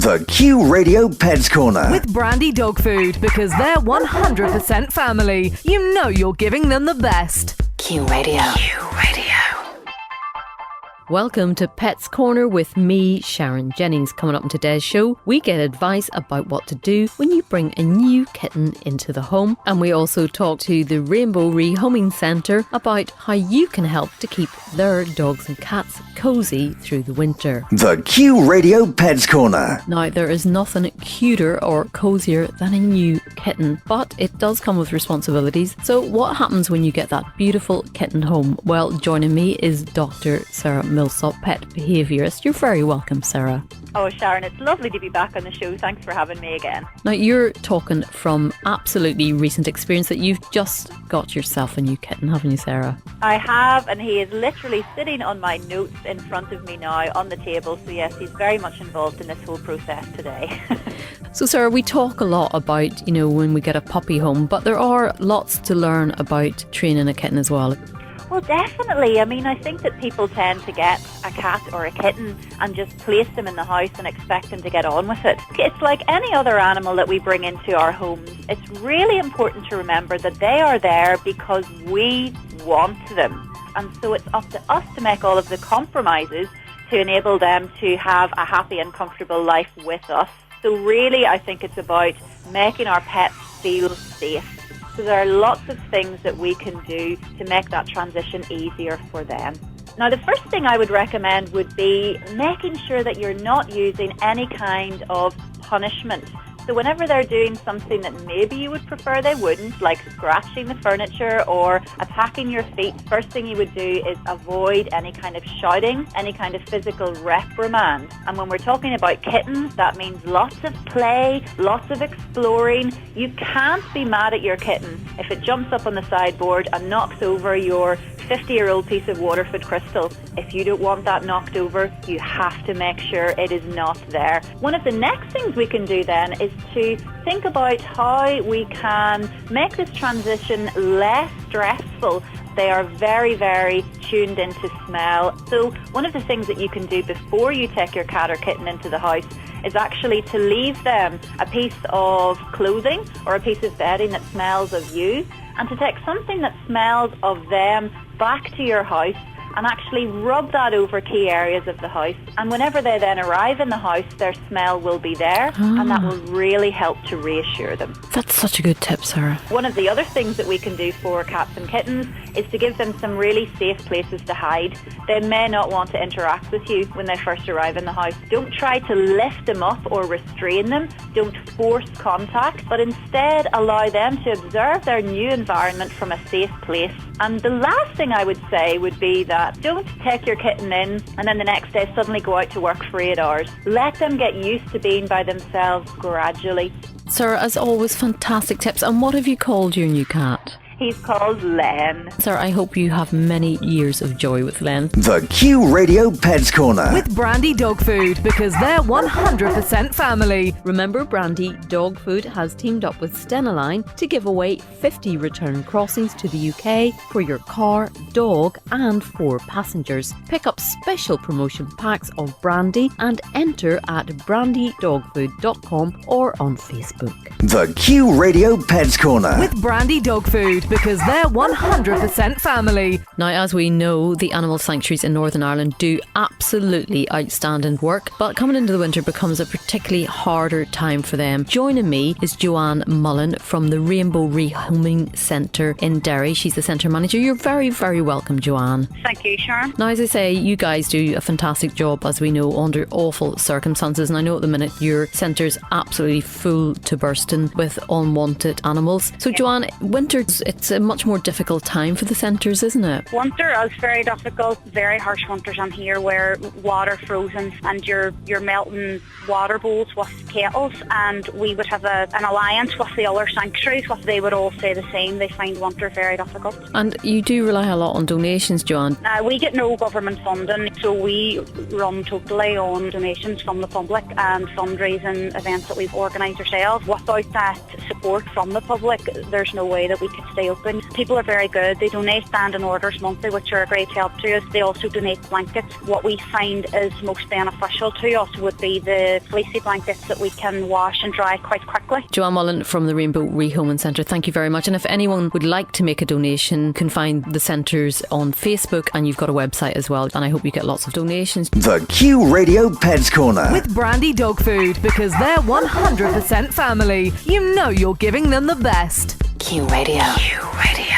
The Q Radio Pets Corner. With Brandy Dog Food, because they're 100% family. You know you're giving them the best. Q Radio. Q Radio. Welcome to Pets Corner with me, Sharon Jennings. Coming up in today's show, we get advice about what to do when you bring a new kitten into the home. And we also talk to the Rainbow Rehoming Centre about how you can help to keep their dogs and cats cosy through the winter. The Q Radio Pets Corner. Now, there is nothing cuter or cosier than a new kitten, but it does come with responsibilities. So what happens when you get that beautiful kitten home? Well, joining me is Dr. Sarah Millsop, pet behaviourist. You're very welcome, Sarah. Oh, Sharon, it's lovely to be back on the show. Thanks for having me again. Now, you're talking from absolutely recent experience that you've just got yourself a new kitten, haven't you, Sarah? I have, and he is literally sitting on my notes in front of me now on the table. So yes, he's very much involved in this whole process today. So, Sarah, we talk a lot about, when we get a puppy home, but there are lots to learn about training a kitten as well. Well, definitely. I mean, I think that people tend to get a cat or a kitten and just place them in the house and expect them to get on with it. It's like any other animal that we bring into our homes. It's really important to remember that they are there because we want them. And so it's up to us to make all of the compromises to enable them to have a happy and comfortable life with us. So really, I think it's about making our pets feel safe. So there are lots of things that we can do to make that transition easier for them. Now, the first thing I would recommend would be making sure that you're not using any kind of punishment. So whenever they're doing something that maybe you would prefer they wouldn't, like scratching the furniture or attacking your feet, first thing you would do is avoid any kind of shouting, any kind of physical reprimand. And when we're talking about kittens, that means lots of play, lots of exploring. You can't be mad at your kitten if it jumps up on the sideboard and knocks over your 50-year-old piece of Waterford crystal. If you don't want that knocked over, you have to make sure it is not there. One of the next things we can do then is to think about how we can make this transition less stressful. They are very, very tuned into smell. So one of the things that you can do before you take your cat or kitten into the house is actually to leave them a piece of clothing or a piece of bedding that smells of you, and to take something that smells of them back to your house and actually rub that over key areas of the house. And whenever they then arrive in the house, their smell will be there, and that will really help to reassure them. That's such a good tip, Sarah. One of the other things that we can do for cats and kittens is to give them some really safe places to hide. They may not want to interact with you when they first arrive in the house. Don't try to lift them up or restrain them. Don't force contact, but instead allow them to observe their new environment from a safe place. And the last thing I would say would be that don't take your kitten in and then the next day suddenly go out to work for 8 hours. Let them get used to being by themselves gradually. Sarah, as always, fantastic tips. And what have you called your new cat? He's called Len. Sarah, I hope you have many years of joy with Len. The Q Radio Pets Corner. With Brandy Dog Food, because they're 100% family. Remember, Brandy Dog Food has teamed up with Stenaline to give away 50 return crossings to the UK for your car, dog and 4 passengers. Pick up special promotion packs of Brandy and enter at brandydogfood.com or on Facebook. The Q Radio Pets Corner. With Brandy Dog Food, because they're 100% family. Now, as we know, the animal sanctuaries in Northern Ireland do absolutely outstanding work, but coming into the winter becomes a particularly harder time for them. Joining me is Joanne Mullen from the Rainbow Rehoming Centre in Derry. She's the centre manager. You're very, very welcome, Joanne. Thank you, Sharon. Now, as I say, you guys do a fantastic job, as we know, under awful circumstances, and I know at the minute your centre's absolutely full to bursting with unwanted animals. So, Joanne, winter, it's a much more difficult time for the centres, isn't it? Winter is very difficult, very harsh winters on here where water frozen and you're melting water bowls with kettles, and we would have an alliance with the other sanctuaries, but they would all say the same. They find winter very difficult. And you do rely a lot on donations, Joanne. We get no government funding, so we run totally on donations from the public and fundraising events that we've organised ourselves. Without that support from the public, there's no way that we could stay open. People are very good. They donate standing orders monthly, which are a great help to us. They also donate blankets. What we find is most beneficial to us would be the fleecy blankets that we can wash and dry quite quickly. Joanne Mullen from the Rainbow Rehoming Centre, thank you very much. And if anyone would like to make a donation, you can find the centres on Facebook, and you've got a website as well. And I hope you get lots of donations. The Q Radio Pets Corner. With Brandy Dog Food, because they're 100% family. You know you're giving them the best. Q Radio. Q Radio.